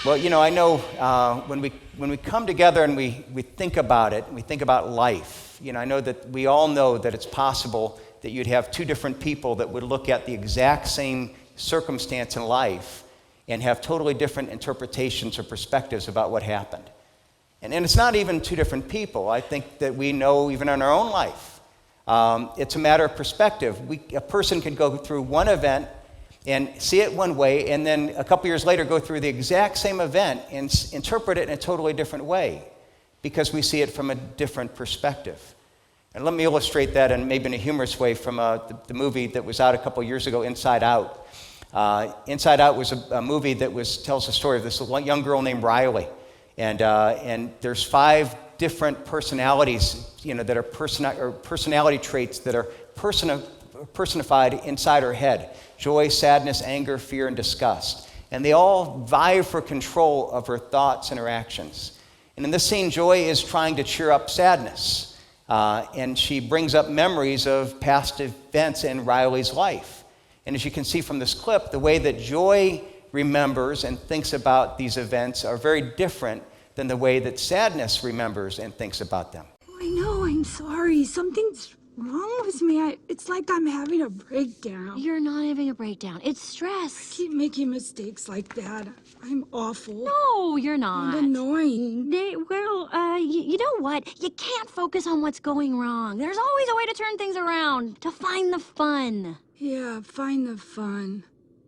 Well, I know when we come together and we think about it, we think about life. I know that we all know that it's possible that you'd have two different people that would look at the exact same circumstance in life and have totally different interpretations or perspectives about what happened. And it's not even two different people. I think that we know even in our own life. It's a matter of perspective. A person can go through one event and see it one way, and then a couple years later go through the exact same event and interpret it in a totally different way because we see it from a different perspective. And let me illustrate that in maybe in a humorous way from the movie that was out a couple years ago, Inside Out. Inside Out was a movie that tells the story of this young girl named Riley. And there's 5 different personalities, that are personality traits that are personified inside her head: joy, sadness, anger, fear, and disgust. And they all vie for control of her thoughts and her actions. And in this scene, Joy is trying to cheer up sadness. And she brings up memories of past events in Riley's life. And as you can see from this clip, the way that Joy remembers and thinks about these events are very different than the way that sadness remembers and thinks about them. I know, I'm sorry. Something's wrong with me. It's like I'm having a breakdown. You're not having a breakdown. It's stress. I keep making mistakes like that. I'm awful. No, you're not. And annoying. You know what? You can't focus on what's going wrong. There's always a way to turn things around, to find the fun. Yeah, find the fun.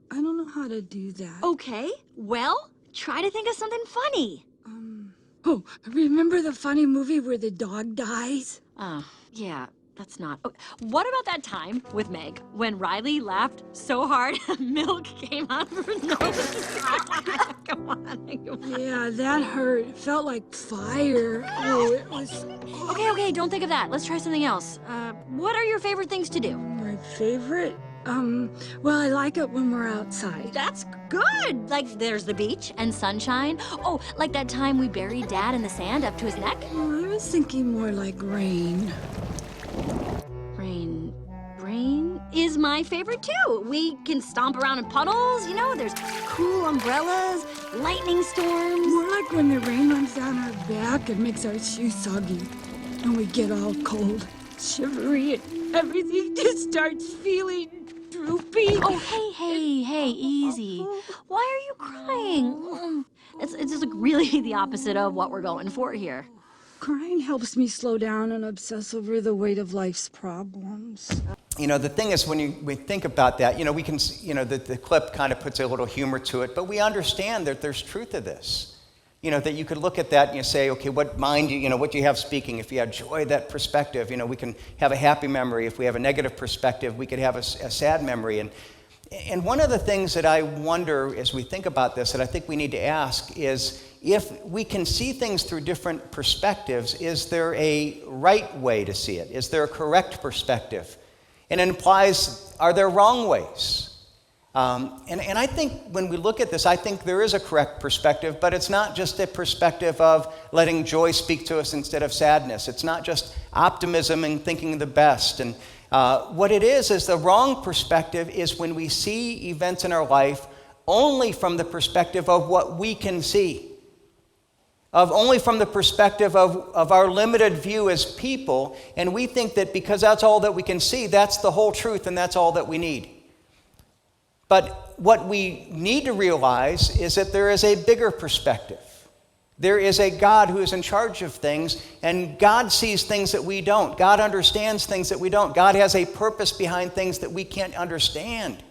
I don't know how to do that. Okay, well, try to think of something funny. Oh, remember the funny movie where the dog dies? Yeah, that's not... Oh, what about that time with Meg when Riley laughed so hard milk came out of her nose? Come on. Yeah, that hurt. It felt like fire. Oh, it was... Okay, don't think of that. Let's try something else. What are your favorite things to do? My favorite? Well, I like it when we're outside. That's good. Like, there's the beach and sunshine. Oh, like that time we buried Dad in the sand up to his neck? Oh, I was thinking more like rain. Rain is my favorite, too. We can stomp around in puddles, there's cool umbrellas, lightning storms. More like when the rain runs down our back and makes our shoes soggy. And we get all cold, shivery, and everything just starts feeling droopy. Oh, hey, easy. Why are you crying? It's just really the opposite of what we're going for here. Crying helps me slow down and obsess over the weight of life's problems. The thing is, when we think about that, we can, the clip kind of puts a little humor to it, but we understand that there's truth to this. That you could look at that and you say, okay, what mind, what do you have speaking? If you have joy, that perspective, we can have a happy memory. If we have a negative perspective, we could have a sad memory. And one of the things that I wonder as we think about this that I think we need to ask is, if we can see things through different perspectives, is there a right way to see it? Is there a correct perspective? And it implies, are there wrong ways? And I think when we look at this, I think there is a correct perspective, but it's not just a perspective of letting joy speak to us instead of sadness. It's not just optimism and thinking the best. And what it is the wrong perspective is when we see events in our life only from the perspective of what we can see. Only from the perspective of our limited view as people, and we think that because that's all that we can see, that's the whole truth and that's all that we need. But what we need to realize is that there is a bigger perspective. There is a God who is in charge of things, and God sees things that we don't. God understands things that we don't. God has a purpose behind things that we can't understand.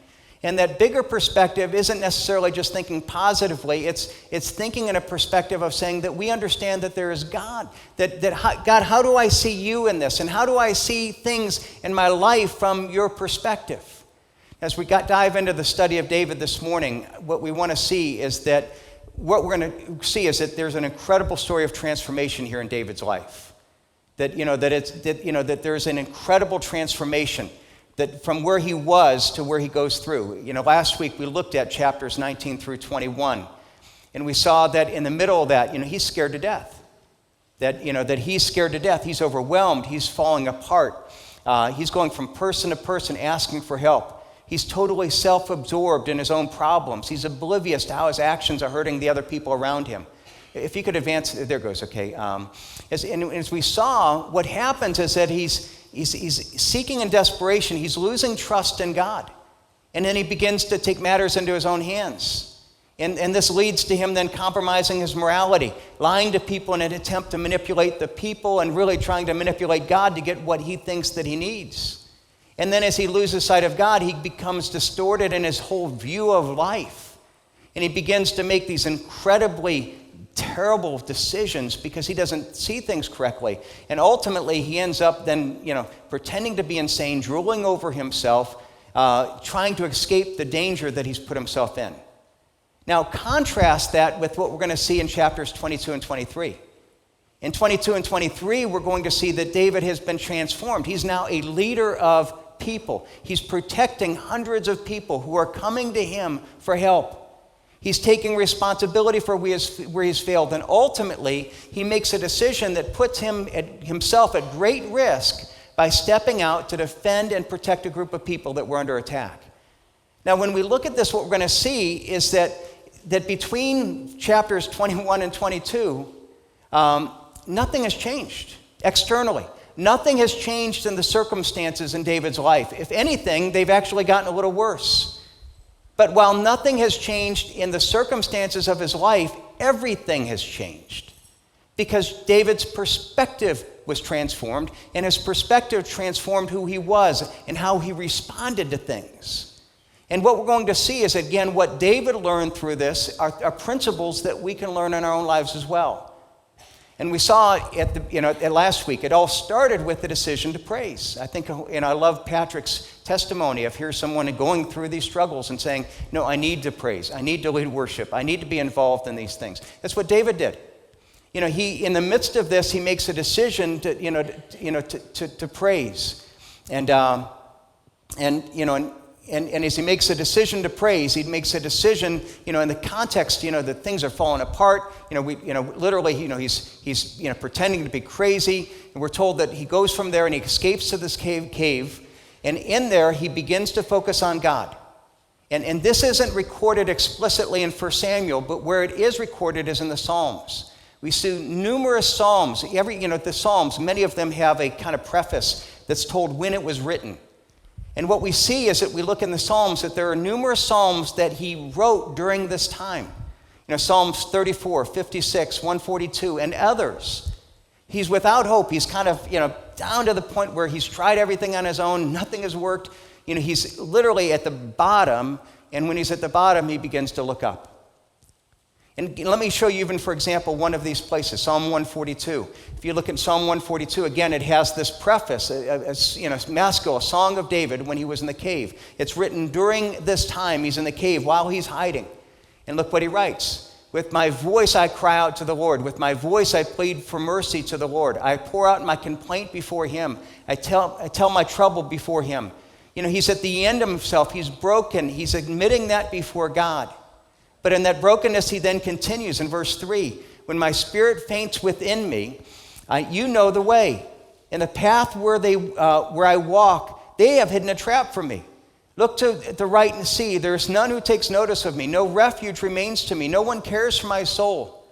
And that bigger perspective isn't necessarily just thinking positively. It's thinking in a perspective of saying that we understand that there is God. God, how do I see you in this? And how do I see things in my life from your perspective? As we dive into the study of David this morning, what we want to see is that that there's an incredible story of transformation here in David's life. That there's an incredible transformation. That from where he was to where he goes through. Last week we looked at chapters 19 through 21, and we saw that in the middle of that, he's scared to death. That he's scared to death. He's overwhelmed. He's falling apart. He's going from person to person asking for help. He's totally self-absorbed in his own problems. He's oblivious to how his actions are hurting the other people around him. If you could advance, there goes, okay. As we saw, what happens is that he's seeking in desperation. He's losing trust in God. And then he begins to take matters into his own hands. And this leads to him then compromising his morality, lying to people in an attempt to manipulate the people and really trying to manipulate God to get what he thinks that he needs. And then as he loses sight of God, he becomes distorted in his whole view of life. And he begins to make these incredibly terrible decisions because he doesn't see things correctly. And ultimately, he ends up then, pretending to be insane, drooling over himself, trying to escape the danger that he's put himself in. Now, contrast that with what we're going to see in chapters 22 and 23. In 22 and 23, we're going to see that David has been transformed. He's now a leader of people. He's protecting hundreds of people who are coming to him for help. He's taking responsibility for where he's failed. And ultimately, he makes a decision that puts himself at great risk by stepping out to defend and protect a group of people that were under attack. Now, when we look at this, what we're going to see is that between chapters 21 and 22, nothing has changed externally. Nothing has changed in the circumstances in David's life. If anything, they've actually gotten a little worse. But while nothing has changed in the circumstances of his life, everything has changed. Because David's perspective was transformed, and his perspective transformed who he was and how he responded to things. And what we're going to see is, again, what David learned through this are principles that we can learn in our own lives as well. And we saw at last week, it all started with the decision to praise. I think, I love Patrick's testimony of here's someone going through these struggles and saying, no, I need to praise. I need to lead worship. I need to be involved in these things. That's what David did. He, in the midst of this, he makes a decision to praise. And as he makes a decision to praise, he makes a decision, in the context, that things are falling apart. Literally, he's pretending to be crazy. And we're told that he goes from there and he escapes to this cave. And in there, he begins to focus on God. And this isn't recorded explicitly in 1 Samuel, but where it is recorded is in the Psalms. We see numerous Psalms. The Psalms, many of them have a kind of preface that's told when it was written. And what we see is that we look in the Psalms that there are numerous Psalms that he wrote during this time. Psalms 34, 56, 142, and others. He's without hope. He's kind of, down to the point where he's tried everything on his own. Nothing has worked. He's literally at the bottom. And when he's at the bottom, he begins to look up. And let me show you even, for example, one of these places, Psalm 142. If you look at Psalm 142, again, it has this preface, a song of David when he was in the cave. It's written during this time he's in the cave while he's hiding. And look what he writes. With my voice I cry out to the Lord. With my voice I plead for mercy to the Lord. I pour out my complaint before him. I tell my trouble before him. He's at the end of himself. He's broken. He's admitting that before God. But in that brokenness, he then continues in verse 3. When my spirit faints within me, you know the way. In the path where I walk, they have hidden a trap for me. Look to the right and see. There is none who takes notice of me. No refuge remains to me. No one cares for my soul.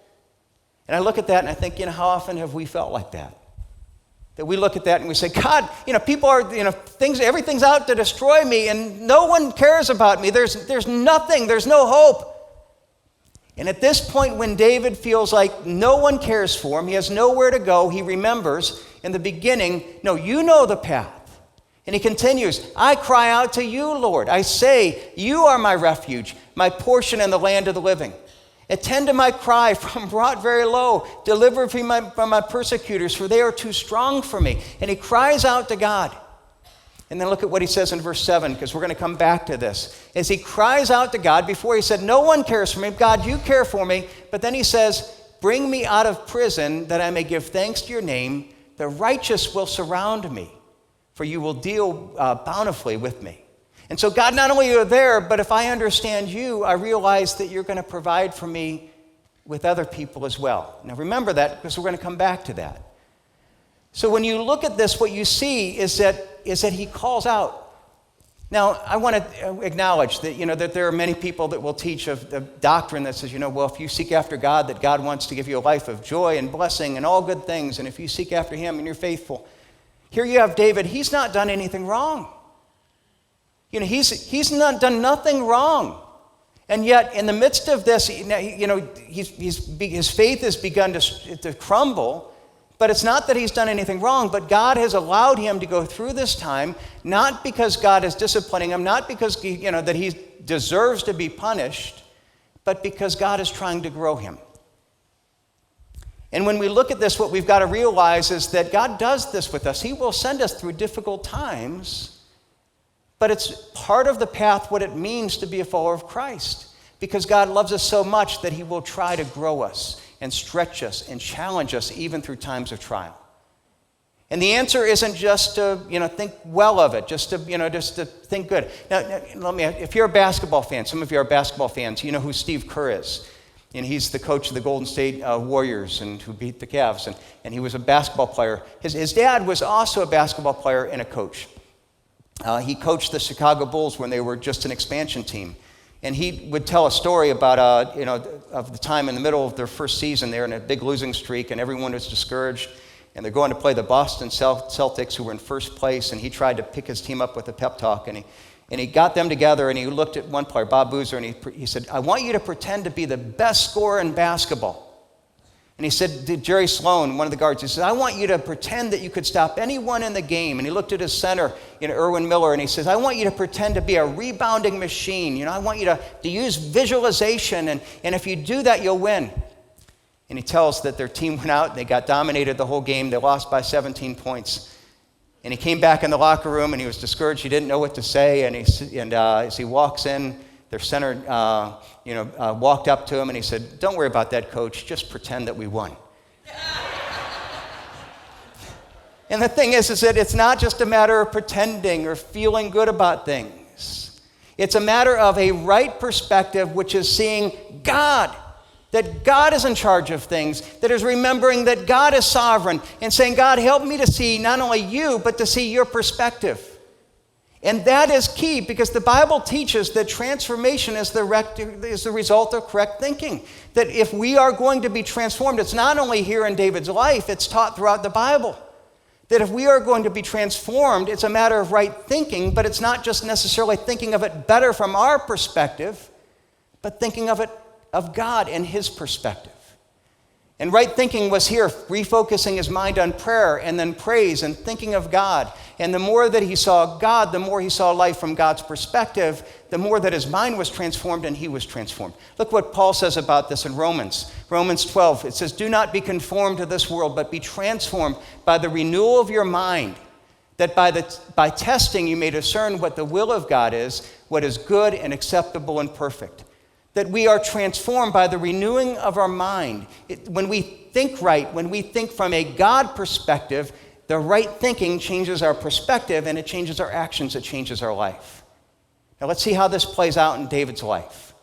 And I look at that and I think, how often have we felt like that? That we look at that and we say, God, people are, everything's out to destroy me and no one cares about me. There's nothing. There's no hope. And at this point, when David feels like no one cares for him, he has nowhere to go, he remembers in the beginning, no, you know the path. And he continues, I cry out to you, Lord. I say, you are my refuge, my portion in the land of the living. Attend to my cry, for I'm brought very low. Deliver me from my persecutors, for they are too strong for me. And he cries out to God. And then look at what he says in verse 7, because we're going to come back to this. As he cries out to God, before he said, no one cares for me. God, you care for me. But then he says, bring me out of prison that I may give thanks to your name. The righteous will surround me, for you will deal bountifully with me. And so God, not only are you there, but if I understand you, I realize that you're going to provide for me with other people as well. Now remember that, because we're going to come back to that. So when you look at this, what you see is that he calls out. Now, I want to acknowledge that, that there are many people that will teach of the doctrine that says, well, if you seek after God, that God wants to give you a life of joy and blessing and all good things, and if you seek after him and you're faithful. Here you have David. He's not done anything wrong. He's not done nothing wrong. And yet, in the midst of this, his faith has begun to crumble. But it's not that he's done anything wrong, but God has allowed him to go through this time, not because God is disciplining him, not because that he deserves to be punished, but because God is trying to grow him. And when we look at this, what we've got to realize is that God does this with us. He will send us through difficult times, but it's part of the path what it means to be a follower of Christ, because God loves us so much that he will try to grow us and stretch us and challenge us even through times of trial. And the answer isn't just to, think well of it, just to think good. Now, if you're a basketball fan, some of you are basketball fans, you know who Steve Kerr is. And he's the coach of the Golden State Warriors and who beat the Cavs. And he was a basketball player. His dad was also a basketball player and a coach. He coached the Chicago Bulls when they were just an expansion team. And he would tell a story about, of the time in the middle of their first season. They were in a big losing streak, and everyone was discouraged. And they're going to play the Boston Celtics, who were in first place. And he tried to pick his team up with a pep talk. And he got them together, and he looked at one player, Bob Boozer, and he said, I want you to pretend to be the best scorer in basketball. And he said to Jerry Sloan, one of the guards, he said, I want you to pretend that you could stop anyone in the game. And he looked at his center, Erwin Miller, and he says, I want you to pretend to be a rebounding machine. I want you to use visualization, and if you do that, you'll win. And he tells that their team went out, and they got dominated the whole game. They lost by 17 points. And he came back in the locker room, and he was discouraged. He didn't know what to say. And as he walks in, their center, walked up to him, and he said, don't worry about that, coach. Just pretend that we won. And the thing is that it's not just a matter of pretending or feeling good about things. It's a matter of a right perspective, which is seeing God, that God is in charge of things, that is remembering that God is sovereign, and saying, God, help me to see not only you, but to see your perspective. And that is key, because the Bible teaches that transformation is the result of correct thinking. That if we are going to be transformed, it's not only here in David's life, it's taught throughout the Bible. That if we are going to be transformed, it's a matter of right thinking, but it's not just necessarily thinking of it better from our perspective, but thinking of it of God and his perspective. And right thinking was here, refocusing his mind on prayer and then praise and thinking of God. And the more that he saw God, the more he saw life from God's perspective, the more that his mind was transformed and he was transformed. Look what Paul says about this in Romans. Romans 12, it says, do not be conformed to this world, but be transformed by the renewal of your mind, that by testing you may discern what the will of God is, what is good and acceptable and perfect. That we are transformed by the renewing of our mind. When we think right, when we think from a God perspective, the right thinking changes our perspective, and it changes our actions, it changes our life. Now let's see how this plays out in David's life.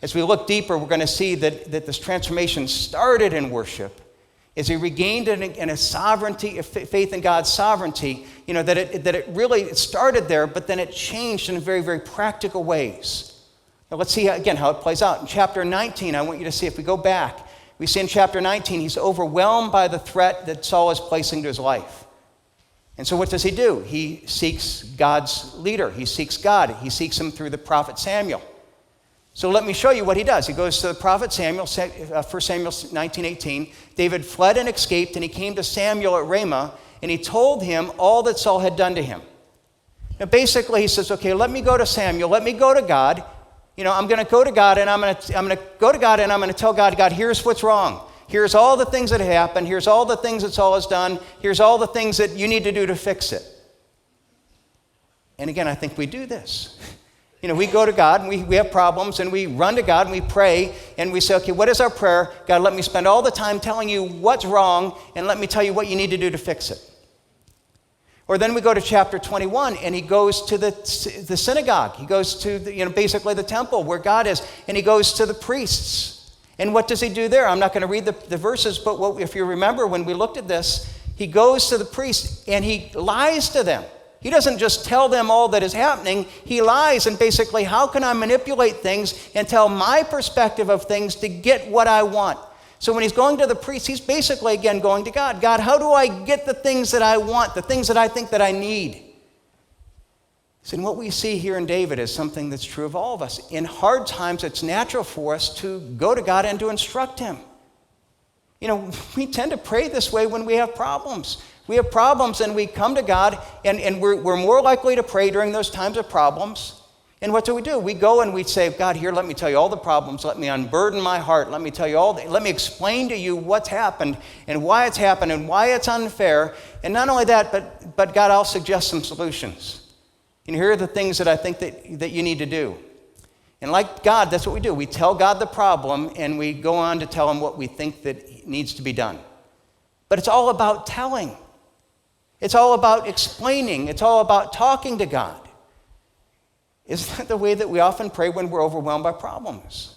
As we look deeper, we're going to see that this transformation started in worship. As he regained in a sovereignty, a faith in God's sovereignty, that it really started there, but then it changed in very, very practical ways. Now let's see again how it plays out. In chapter 19, I want you to see, if we go back, we see in chapter 19, he's overwhelmed by the threat that Saul is placing to his life. And so what does he do? He seeks God's leader. He seeks God. He seeks him through the prophet Samuel. So let me show you what he does. He goes to the prophet Samuel, 1 Samuel 19:18. David fled and escaped, and he came to Samuel at Ramah, and he told him all that Saul had done to him. Now basically he says, okay, let me go to Samuel. Let me go to God. I'm going to go to God, and I'm going to go to God, and I'm going to tell God, here's what's wrong. Here's all the things that happened. Here's all the things that Saul has done. Here's all the things that you need to do to fix it. And again, I think we do this. We go to God, and we have problems, and we run to God, and we pray, and we say, okay, what is our prayer? God, let me spend all the time telling you what's wrong, and let me tell you what you need to do to fix it. Or then we go to chapter 21, and he goes to the synagogue. He goes to basically the temple where God is, and he goes to the priests. And what does he do there? I'm not going to read the verses, but if you remember when we looked at this, he goes to the priests and he lies to them. He doesn't just tell them all that is happening. He lies and basically, how can I manipulate things and tell my perspective of things to get what I want? So when he's going to the priest, he's basically, again, going to God. God, how do I get the things that I want, the things that I think that I need? So what we see here in David is something that's true of all of us. In hard times, it's natural for us to go to God and to instruct him. We tend to pray this way when we have problems. We have problems and we come to God, and we're more likely to pray during those times of problems. And what do? We go and we say, God, here, let me tell you all the problems. Let me unburden my heart. Let me tell you let me explain to you what's happened and why it's happened and why it's unfair. And not only that, but God, I'll suggest some solutions. And here are the things that I think that you need to do. And like God, that's what we do. We tell God the problem, and we go on to tell him what we think that needs to be done. But it's all about telling. It's all about explaining. It's all about talking to God. Isn't that the way that we often pray when we're overwhelmed by problems?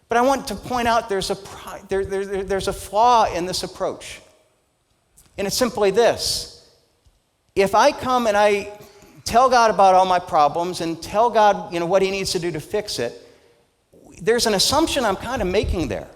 But I want to point out there's a flaw in this approach. And it's simply this. If I come and I tell God about all my problems and tell God, what he needs to do to fix it, there's an assumption I'm kind of making there.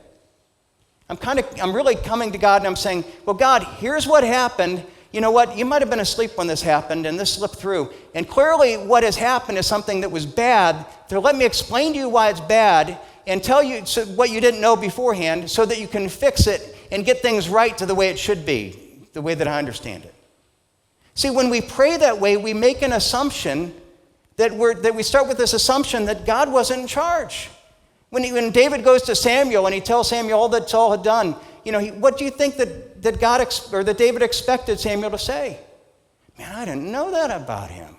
I'm really coming to God and I'm saying, well, God, here's what happened. You know what? You might have been asleep when this happened and this slipped through. And clearly what has happened is something that was bad. So let me explain to you why it's bad and tell you what you didn't know beforehand so that you can fix it and get things right to the way it should be, the way that I understand it. See, when we pray that way, we make an assumption that we start with this assumption that God wasn't in charge. When David goes to Samuel and he tells Samuel all that Saul had done, what do you think that God or that David expected Samuel to say? Man, I didn't know that about him.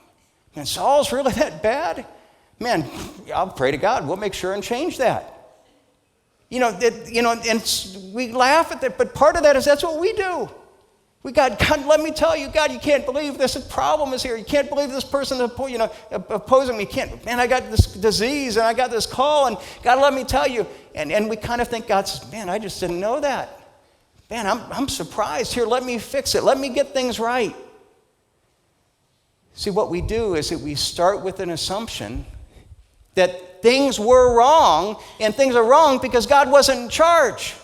Man, Saul's really that bad? Man, I'll pray to God. We'll make sure and change that. And we laugh at that, but part of that is that's what we do. God, let me tell you, God, you can't believe this problem is here. You can't believe this person opposing me. Man, I got this disease and I got this call, and God, let me tell you. And we kind of think God says, man, I just didn't know that. Man, I'm surprised. Here, let me fix it. Let me get things right. See, what we do is that we start with an assumption that things were wrong, and things are wrong because God wasn't in charge.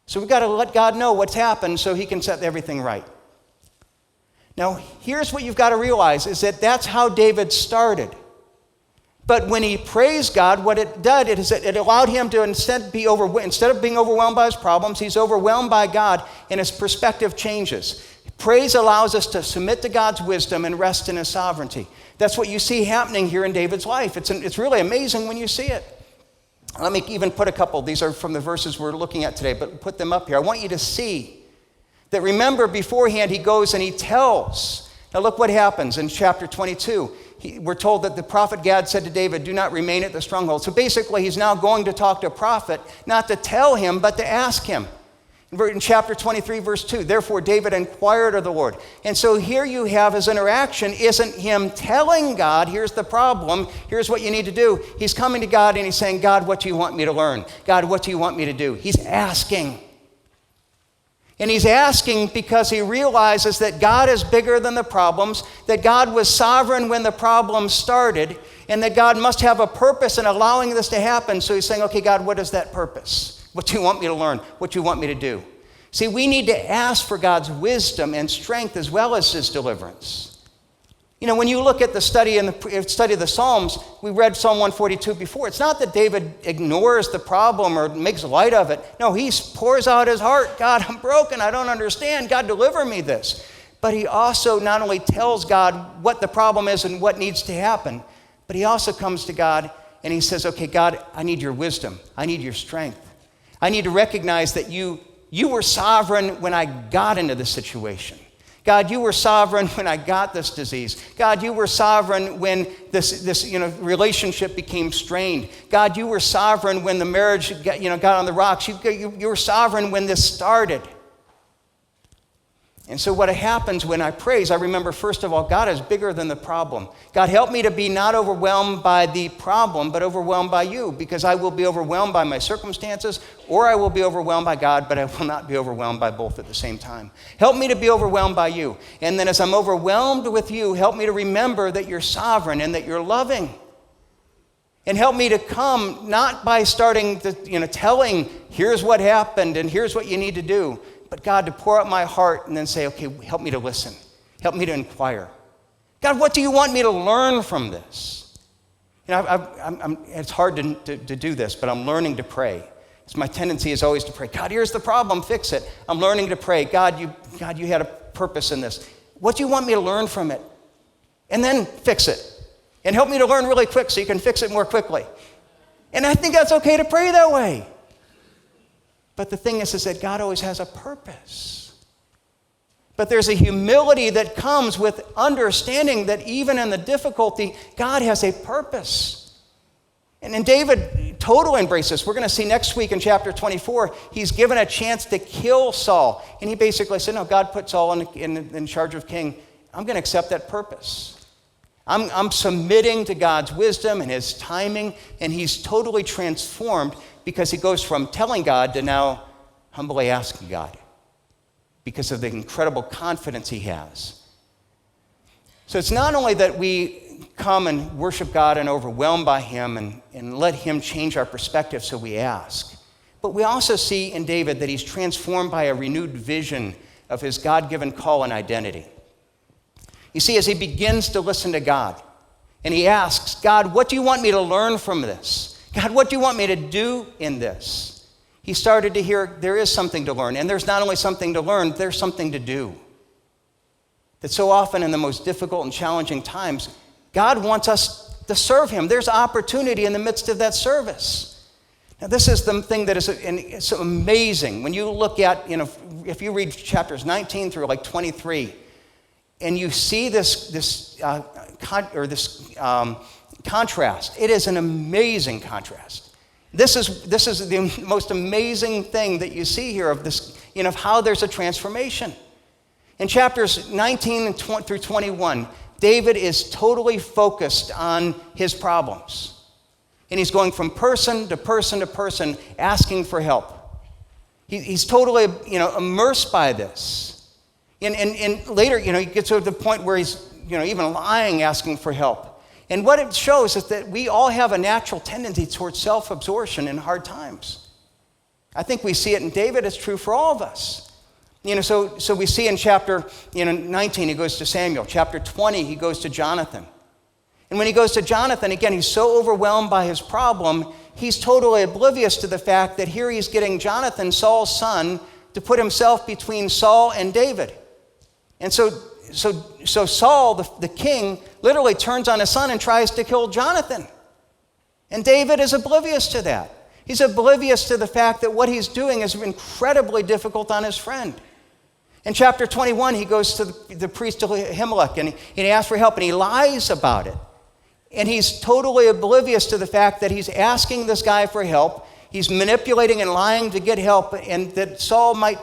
So we've got to let God know what's happened so he can set everything right. Now, here's what you've got to realize is that that's how David started. But when he praised God, what it did is it allowed him to instead of being overwhelmed by his problems, he's overwhelmed by God, and his perspective changes. Praise allows us to submit to God's wisdom and rest in his sovereignty. That's what you see happening here in David's life. It's really amazing when you see it. Let me even put a couple. These are from the verses we're looking at today, but put them up here. I want you to see that, remember, beforehand he goes and he tells. Now look what happens in chapter 22. We're told that the prophet Gad said to David, do not remain at the stronghold. So basically he's now going to talk to a prophet, not to tell him, but to ask him. In chapter 23, verse 2, therefore David inquired of the Lord. And so here you have his interaction isn't him telling God, here's the problem, here's what you need to do. He's coming to God and he's saying, God, what do you want me to learn? God, what do you want me to do? He's asking. And he's asking because he realizes that God is bigger than the problems, that God was sovereign when the problem started, and that God must have a purpose in allowing this to happen. So he's saying, okay, God, what is that purpose? What do you want me to learn? What do you want me to do? See, we need to ask for God's wisdom and strength as well as his deliverance. When you look at the study of the Psalms, we read Psalm 142 before. It's not that David ignores the problem or makes light of it. No, he pours out his heart. God, I'm broken. I don't understand. God, deliver me this. But he also not only tells God what the problem is and what needs to happen, but he also comes to God and he says, okay, God, I need your wisdom. I need your strength. I need to recognize that you were sovereign when I got into this situation. God, you were sovereign when I got this disease. God, you were sovereign when this relationship became strained. God, you were sovereign when the marriage got on the rocks. You were sovereign when this started. And so what happens when I praise, I remember, first of all, God is bigger than the problem. God, help me to be not overwhelmed by the problem, but overwhelmed by you, because I will be overwhelmed by my circumstances, or I will be overwhelmed by God, but I will not be overwhelmed by both at the same time. Help me to be overwhelmed by you. And then as I'm overwhelmed with you, help me to remember that you're sovereign and that you're loving. And help me to come not by starting to, telling, here's what happened and here's what you need to do, but God, to pour out my heart and then say, okay, help me to listen. Help me to inquire. God, what do you want me to learn from this? It's hard to do this, but I'm learning to pray. It's my tendency is always to pray, God, here's the problem, fix it. I'm learning to pray, God, you had a purpose in this. What do you want me to learn from it? And then fix it. And help me to learn really quick so you can fix it more quickly. And I think that's okay to pray that way. But the thing is that God always has a purpose. But there's a humility that comes with understanding that even in the difficulty, God has a purpose. And David totally embraces this. We're going to see next week in chapter 24, he's given a chance to kill Saul. And he basically said, no, God put Saul in charge of king. I'm going to accept that purpose. I'm submitting to God's wisdom and his timing, and he's totally transformed because he goes from telling God to now humbly asking God because of the incredible confidence he has. So it's not only that we come and worship God and overwhelmed by him and let him change our perspective so we ask, but we also see in David that he's transformed by a renewed vision of his God-given call and identity. You see, as he begins to listen to God, and he asks, God, what do you want me to learn from this? God, what do you want me to do in this? He started to hear there is something to learn, and there's not only something to learn, there's something to do. That so often in the most difficult and challenging times, God wants us to serve him. There's opportunity in the midst of that service. Now, this is the thing that is it's amazing. When you look at, if you read chapters 19 through 23, and you see this contrast. It is an amazing contrast. This is the most amazing thing that you see here of this, of how there's a transformation. In chapters 19 through 21, David is totally focused on his problems. And he's going from person to person to person asking for help. He's totally, immersed by this. And later, he gets to the point where he's, even lying, asking for help. And what it shows is that we all have a natural tendency towards self-absorption in hard times. I think we see it in David. It's true for all of us. So we see in chapter 19, he goes to Samuel. Chapter 20, he goes to Jonathan. And when he goes to Jonathan, again, he's so overwhelmed by his problem, he's totally oblivious to the fact that here he's getting Jonathan, Saul's son, to put himself between Saul and David. And so Saul, the king, literally turns on his son and tries to kill Jonathan. And David is oblivious to that. He's oblivious to the fact that what he's doing is incredibly difficult on his friend. In chapter 21, he goes to the priest Ahimelech and he asks for help and he lies about it. And he's totally oblivious to the fact that he's asking this guy for help. He's manipulating and lying to get help, and that Saul might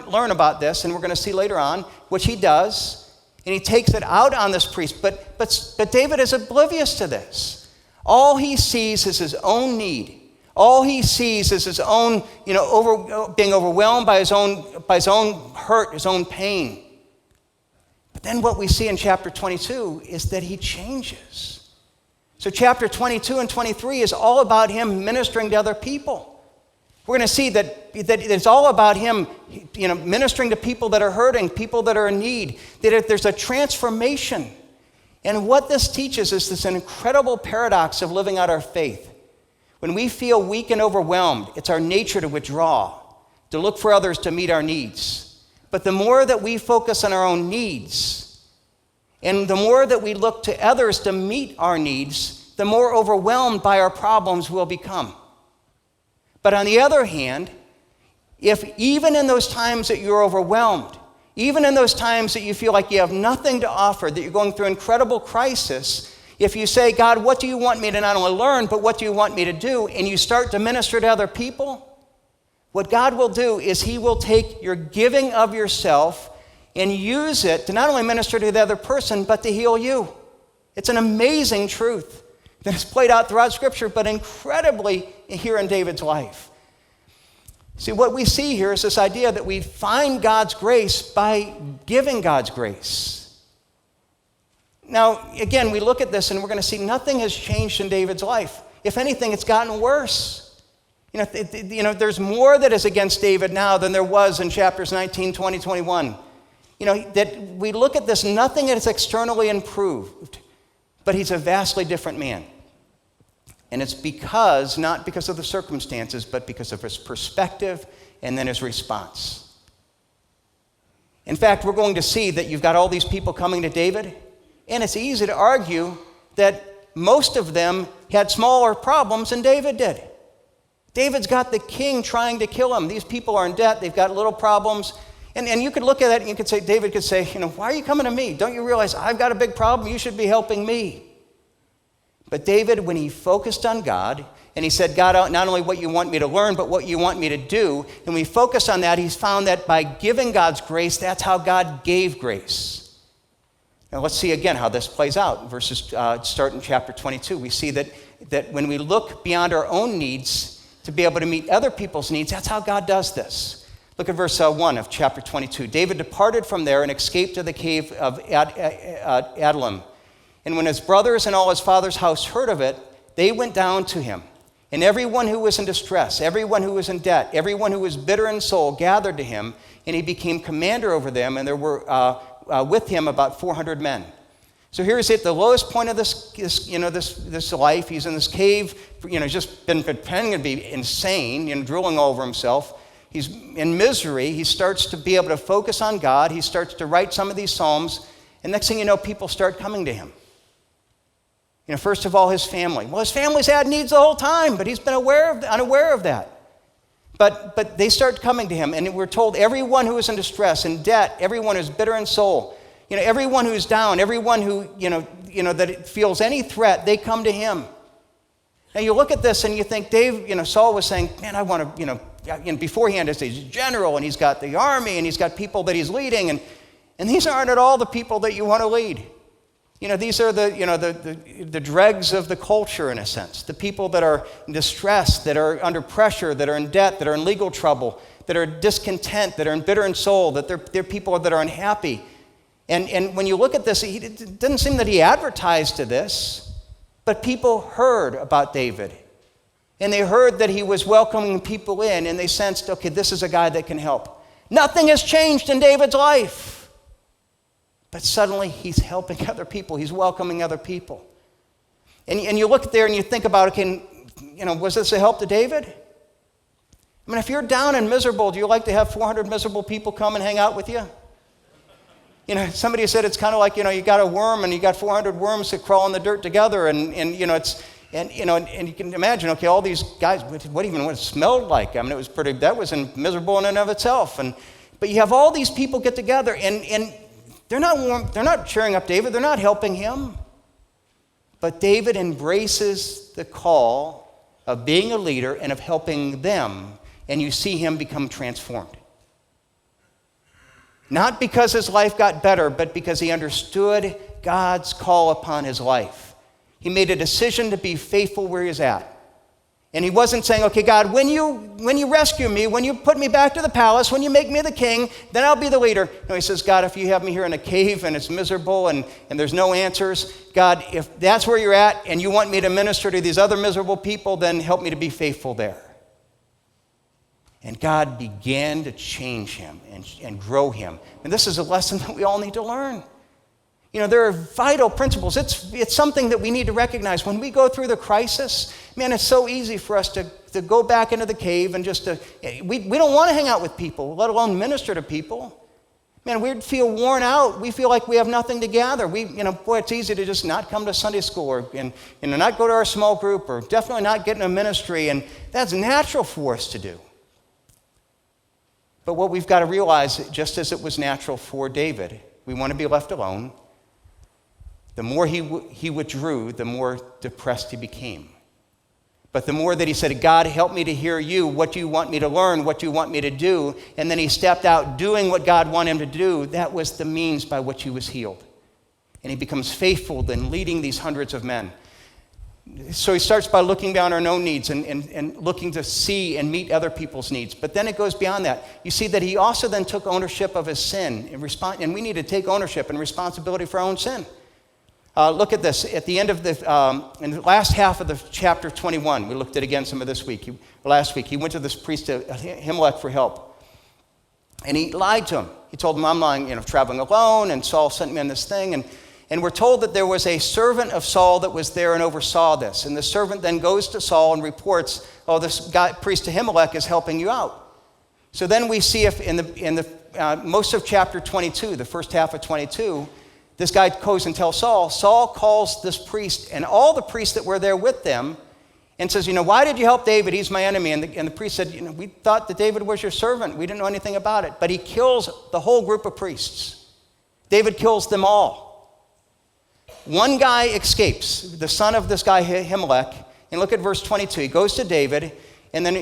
learn about this, and we're going to see later on, which he does, and he takes it out on this priest. But David is oblivious to this. All he sees is his own need. All he sees is his own, being overwhelmed by his own hurt, his own pain. But then what we see in chapter 22 is that he changes. So chapter 22 and 23 is all about him ministering to other people. We're going to see that it's all about him, ministering to people that are hurting, people that are in need, that there's a transformation. And what this teaches is this incredible paradox of living out our faith. When we feel weak and overwhelmed, it's our nature to withdraw, to look for others to meet our needs. But the more that we focus on our own needs, and the more that we look to others to meet our needs, the more overwhelmed by our problems we'll become. But on the other hand, if even in those times that you're overwhelmed, even in those times that you feel like you have nothing to offer, that you're going through incredible crisis, if you say, God, what do you want me to not only learn, but what do you want me to do? And you start to minister to other people, what God will do is he will take your giving of yourself and use it to not only minister to the other person, but to heal you. It's an amazing truth that is played out throughout Scripture, but incredibly here in David's life. See, what we see here is this idea that we find God's grace by giving God's grace. Now, again, we look at this and we're going to see nothing has changed in David's life. If anything, it's gotten worse. There's more that is against David now than there was in chapters 19, 20, 21. That we look at this, nothing has externally improved, but he's a vastly different man. And it's not because of the circumstances, but because of his perspective and then his response. In fact, we're going to see that you've got all these people coming to David, and it's easy to argue that most of them had smaller problems than David did. David's got the king trying to kill him. These people are in debt. They've got little problems. And you could look at it and you could say, David could say, why are you coming to me? Don't you realize I've got a big problem? You should be helping me. But David, when he focused on God, and he said, God, not only what you want me to learn, but what you want me to do, and when he focused on that, he's found that by giving God's grace, that's how God gave grace. Now let's see again how this plays out. Verses start in chapter 22. We see that when we look beyond our own needs to be able to meet other people's needs, that's how God does this. Look at verse 1 of chapter 22. David departed from there and escaped to the cave of Adullam. And when his brothers and all his father's house heard of it, they went down to him. And everyone who was in distress, everyone who was in debt, everyone who was bitter in soul gathered to him, and he became commander over them, and there were with him about 400 men. So here's at the lowest point of this life. He's in this cave, just been pretending to be insane, drooling over himself. He's in misery. He starts to be able to focus on God. He starts to write some of these psalms, and next thing you know, people start coming to him. First of all, his family. Well, his family's had needs the whole time, but he's been unaware of that. But they start coming to him, and we're told everyone who is in distress, in debt, everyone who's bitter in soul, everyone who's down, everyone who, that feels any threat, they come to him. Now you look at this and you think, Saul was saying, man, I want to, beforehand he's a general, and he's got the army, and he's got people that he's leading, and these aren't at all the people that you want to lead. These are the dregs of the culture, in a sense. The people that are distressed, that are under pressure, that are in debt, that are in legal trouble, that are discontent, that are in bitter in soul, that they're people that are unhappy. And when you look at this, it didn't seem that he advertised to this, but people heard about David. And they heard that he was welcoming people in, and they sensed, okay, this is a guy that can help. Nothing has changed in David's life. But suddenly he's helping other people. He's welcoming other people. And you look there and you think about, okay, was this a help to David? I mean, if you're down and miserable, do you like to have 400 miserable people come and hang out with you? Somebody said it's kind of like, you got a worm and you got 400 worms that crawl in the dirt together, and you can imagine, okay, all these guys, what it smelled like. I mean, that was miserable in and of itself. But you have all these people get together, and they're not cheering up David. They're not helping him. But David embraces the call of being a leader and of helping them, and you see him become transformed. Not because his life got better, but because he understood God's call upon his life. He made a decision to be faithful where he's at. And he wasn't saying, okay, God, when you rescue me, when you put me back to the palace, when you make me the king, then I'll be the leader. No, he says, God, if you have me here in a cave and it's miserable and there's no answers, God, if that's where you're at and you want me to minister to these other miserable people, then help me to be faithful there. And God began to change him and grow him. And this is a lesson that we all need to learn. There are vital principles. It's something that we need to recognize. When we go through the crisis, man, it's so easy for us to go back into the cave and we don't want to hang out with people, let alone minister to people. Man, we feel worn out. We feel like we have nothing to gather. It's easy to just not come to Sunday school and not go to our small group, or definitely not get in a ministry, and that's natural for us to do. But what we've got to realize, just as it was natural for David, we want to be left alone. The more he withdrew, the more depressed he became. But the more that he said, God, help me to hear you, what do you want me to learn, what do you want me to do? And then he stepped out doing what God wanted him to do. That was the means by which he was healed. And he becomes faithful in leading these hundreds of men. So he starts by looking beyond our own needs and looking to see and meet other people's needs. But then it goes beyond that. You see that he also then took ownership of his sin. And we need to take ownership and responsibility for our own sin. Look at this. At the end of in the last half of the chapter 21, we looked at again some of this week. Last week, he went to this priest, Ahimelech, for help. And he lied to him. He told him, I'm lying, traveling alone, and Saul sent me on this thing. And we're told that there was a servant of Saul that was there and oversaw this. And the servant then goes to Saul and reports, oh, this guy, priest Ahimelech, is helping you out. So then we see if in the most of chapter 22, the first half of 22, this guy goes and tells Saul. Saul calls this priest and all the priests that were there with them and says, why did you help David? He's my enemy. And the priest said, we thought that David was your servant. We didn't know anything about it. But he kills the whole group of priests. David kills them all. One guy escapes, the son of this guy Ahimelech, and look at verse 22. He goes to David, and then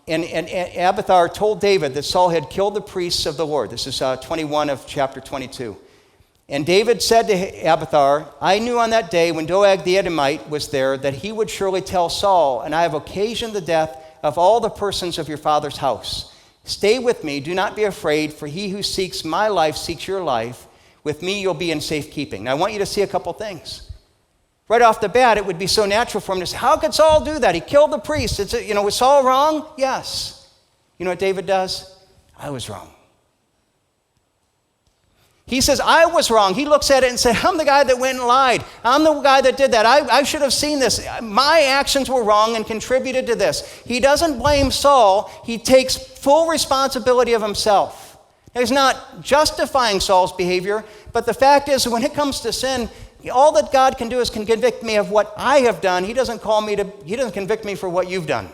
and Abiathar told David that Saul had killed the priests of the Lord. This is 21 of chapter 22. And David said to Abiathar, I knew on that day when Doeg the Edomite was there that he would surely tell Saul, and I have occasioned the death of all the persons of your father's house. Stay with me, do not be afraid, for he who seeks my life seeks your life. With me, you'll be in safekeeping. Now, I want you to see a couple things. Right off the bat, it would be so natural for him to say, how could Saul do that? He killed the priest. Was Saul wrong? Yes. You know what David does? I was wrong. He says, I was wrong. He looks at it and said, I'm the guy that went and lied. I'm the guy that did that. I should have seen this. My actions were wrong and contributed to this. He doesn't blame Saul. He takes full responsibility of himself. He's not justifying Saul's behavior, but the fact is, when it comes to sin, all that God can do is can convict me of what I have done. He doesn't convict me for what you've done.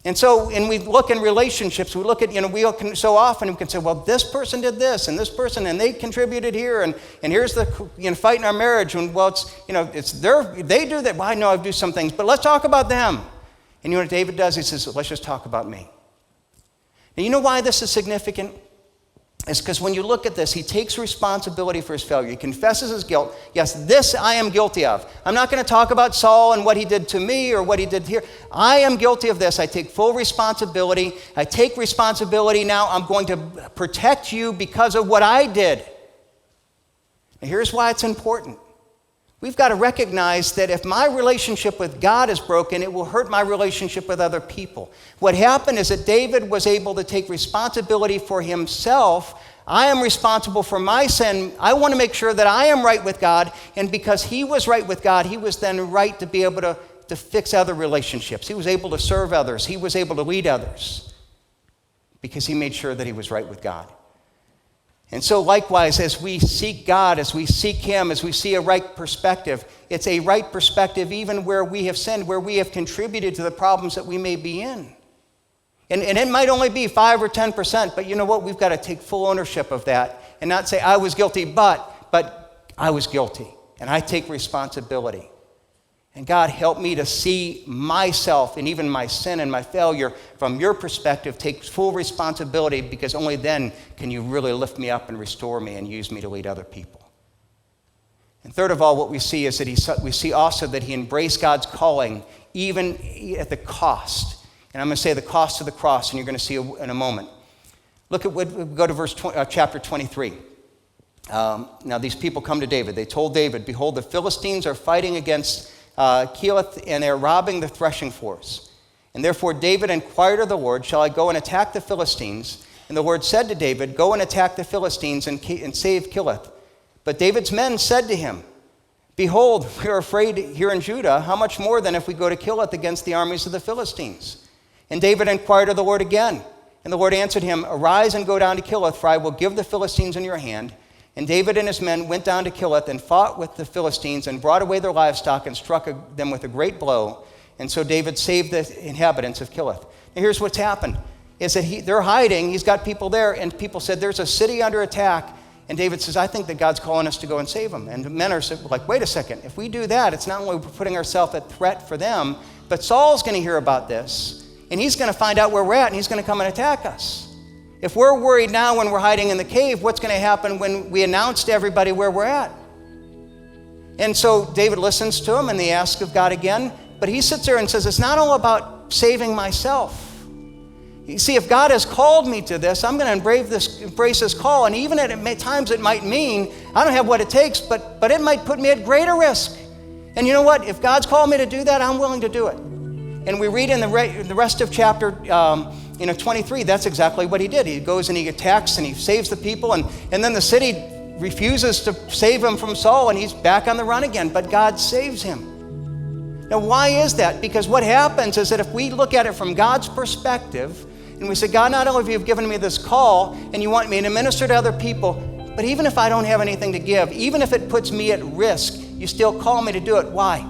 And so, we look in relationships, we look at, so often we can say, well, this person did this, and this person, and they contributed here, and here's the, fight in our marriage, and well, they do that, well, I know I do some things, but let's talk about them. And you know what David does? He says, let's just talk about me. Now, you know why this is significant? It's because when you look at this, he takes responsibility for his failure. He confesses his guilt. Yes, this I am guilty of. I'm not going to talk about Saul and what he did to me or what he did here. I am guilty of this. I take full responsibility. I take responsibility now. I'm going to protect you because of what I did. And here's why it's important. We've got to recognize that if my relationship with God is broken, it will hurt my relationship with other people. What happened is that David was able to take responsibility for himself. I am responsible for my sin. I want to make sure that I am right with God. And because he was right with God, he was then right to be able to fix other relationships. He was able to serve others. He was able to lead others because he made sure that he was right with God. And so likewise, as we seek God, as we seek him, as we see a right perspective, it's a right perspective even where we have sinned, where we have contributed to the problems that we may be in. And it might only be 5 or 10%, but you know what? We've got to take full ownership of that and not say, I was guilty, but I was guilty, and I take responsibility. And God, help me to see myself and even my sin and my failure from your perspective, take full responsibility, because only then can you really lift me up and restore me and use me to lead other people. And third of all, what we see is that we see also that he embraced God's calling even at the cost. And I'm going to say the cost of the cross, and you're going to see in a moment. Look at go to chapter 23. Now these people come to David. They told David, behold, the Philistines are fighting against Keelah, and they're robbing the threshing floors. And therefore David inquired of the Lord, shall I go and attack the Philistines? And the Lord said to David, go and attack the Philistines and save Keelah. But David's men said to him, behold, we are afraid here in Judah. How much more then if we go to Keelah against the armies of the Philistines? And David inquired of the Lord again. And the Lord answered him, arise and go down to Keelah, for I will give the Philistines in your hand. And David and his men went down to Keelah and fought with the Philistines and brought away their livestock and struck them with a great blow. And so David saved the inhabitants of Keelah. Now here's what's happened, is that they're hiding. He's got people there, and people said, there's a city under attack. And David says, I think that God's calling us to go and save them. And the men are like, wait a second. If we do that, it's not only we're putting ourselves at threat for them, but Saul's going to hear about this. And he's going to find out where we're at, and he's going to come and attack us. If we're worried now when we're hiding in the cave, what's going to happen when we announce to everybody where we're at? And so David listens to him, and they ask of God again. But he sits there and says, it's not all about saving myself. You see, if God has called me to this, I'm going to embrace this call. And even at times it might mean I don't have what it takes, but it might put me at greater risk. And you know what? If God's called me to do that, I'm willing to do it. And we read in the rest of chapter 23, that's exactly what he did. He goes and he attacks and he saves the people. And then the city refuses to save him from Saul, and he's back on the run again. But God saves him. Now, why is that? Because what happens is that if we look at it from God's perspective, and we say, God, not only have you given me this call and you want me to minister to other people, but even if I don't have anything to give, even if it puts me at risk, you still call me to do it. Why?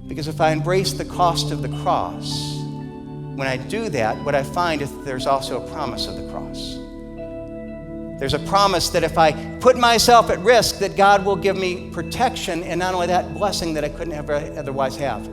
Because if I embrace the cost of the cross, when I do that, what I find is there's also a promise of the cross. There's a promise that if I put myself at risk, that God will give me protection, and not only that, blessing that I couldn't ever otherwise have.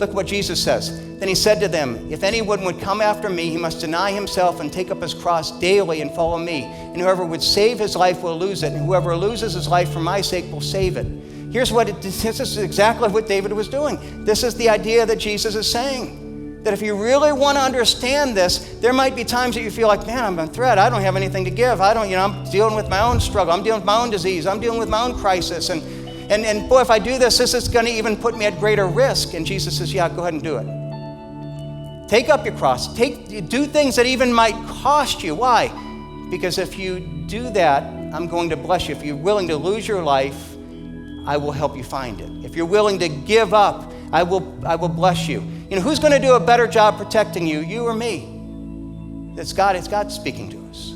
Look what Jesus says. Then he said to them, if anyone would come after me, he must deny himself and take up his cross daily and follow me. And whoever would save his life will lose it, and whoever loses his life for my sake will save it. This is exactly what David was doing. This is the idea that Jesus is saying. That if you really want to understand this, there might be times that you feel like, man, I'm a threat. I don't have anything to give. I'm dealing with my own struggle. I'm dealing with my own disease. I'm dealing with my own crisis. And boy, if I do this is going to even put me at greater risk. And Jesus says, yeah, go ahead and do it. Take up your cross. Do things that even might cost you. Why? Because if you do that, I'm going to bless you. If you're willing to lose your life, I will help you find it. If you're willing to give up, I will bless you. You know, who's going to do a better job protecting you, you or me? It's God speaking to us.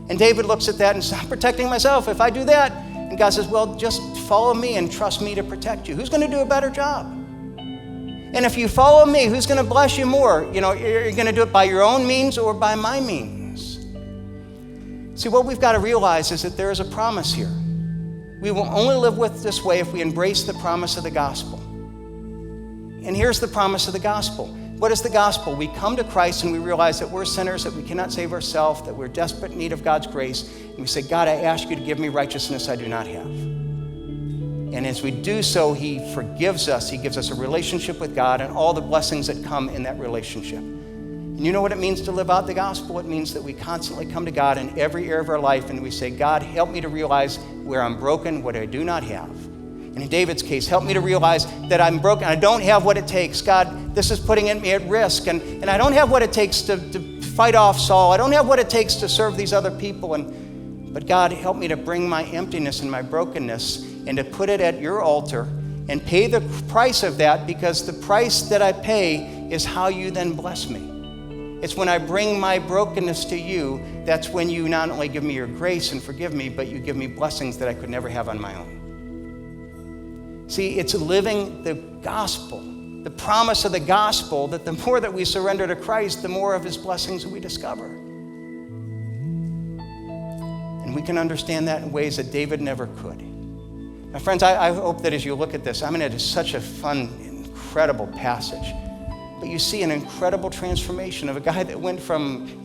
And David looks at that and says, I'm protecting myself. If I do that, and God says, well, just follow me and trust me to protect you. Who's going to do a better job? And if you follow me, who's going to bless you more? You know, you're going to do it by your own means or by my means. See, what we've got to realize is that there is a promise here. We will only live with this way if we embrace the promise of the gospel. And here's the promise of the gospel. What is the gospel? We come to Christ and we realize that we're sinners, that we cannot save ourselves, that we're desperate in need of God's grace. And we say, God, I ask you to give me righteousness I do not have. And as we do so, he forgives us. He gives us a relationship with God and all the blessings that come in that relationship. And you know what it means to live out the gospel? It means that we constantly come to God in every area of our life and we say, God, help me to realize where I'm broken, what I do not have. And in David's case, help me to realize that I'm broken. I don't have what it takes. God, this is putting me at risk. And I don't have what it takes to fight off Saul. I don't have what it takes to serve these other people. But God, help me to bring my emptiness and my brokenness and to put it at your altar and pay the price of that, because the price that I pay is how you then bless me. It's when I bring my brokenness to you, that's when you not only give me your grace and forgive me, but you give me blessings that I could never have on my own. See, it's living the gospel, the promise of the gospel, that the more that we surrender to Christ, the more of his blessings we discover. And we can understand that in ways that David never could. My friends, I hope that as you look at this, I mean, it is such a fun, incredible passage. But you see an incredible transformation of a guy that went from,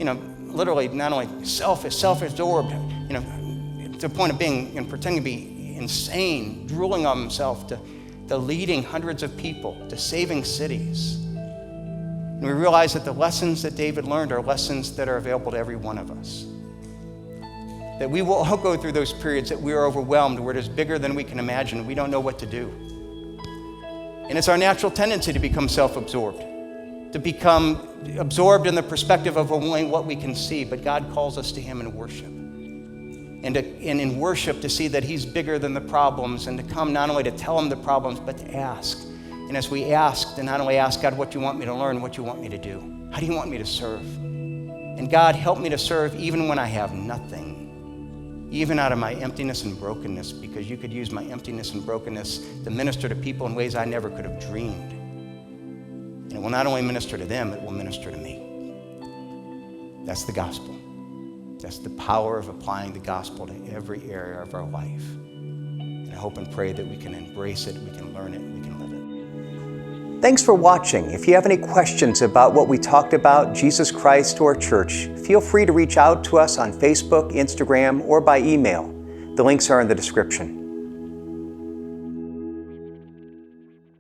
literally not only self-absorbed, to the point of being and pretending to be insane, drooling on himself, to leading hundreds of people, to saving cities. And we realize that the lessons that David learned are lessons that are available to every one of us. That we will all go through those periods that we are overwhelmed, where it is bigger than we can imagine. We don't know what to do. And it's our natural tendency to become self-absorbed, to become absorbed in the perspective of only what we can see. But God calls us to him in worship. And in worship to see that he's bigger than the problems, and to come not only to tell him the problems, but to ask. And as we ask, to not only ask, God, what do you want me to learn? What do you want me to do? How do you want me to serve? And God, help me to serve even when I have nothing, even out of my emptiness and brokenness, because you could use my emptiness and brokenness to minister to people in ways I never could have dreamed. And it will not only minister to them, it will minister to me. That's the gospel. That's the power of applying the gospel to every area of our life. And I hope and pray that we can embrace it, we can learn it, we can live it. Thanks for watching. If you have any questions about what we talked about, Jesus Christ or church, feel free to reach out to us on Facebook, Instagram, or by email. The links are in the description.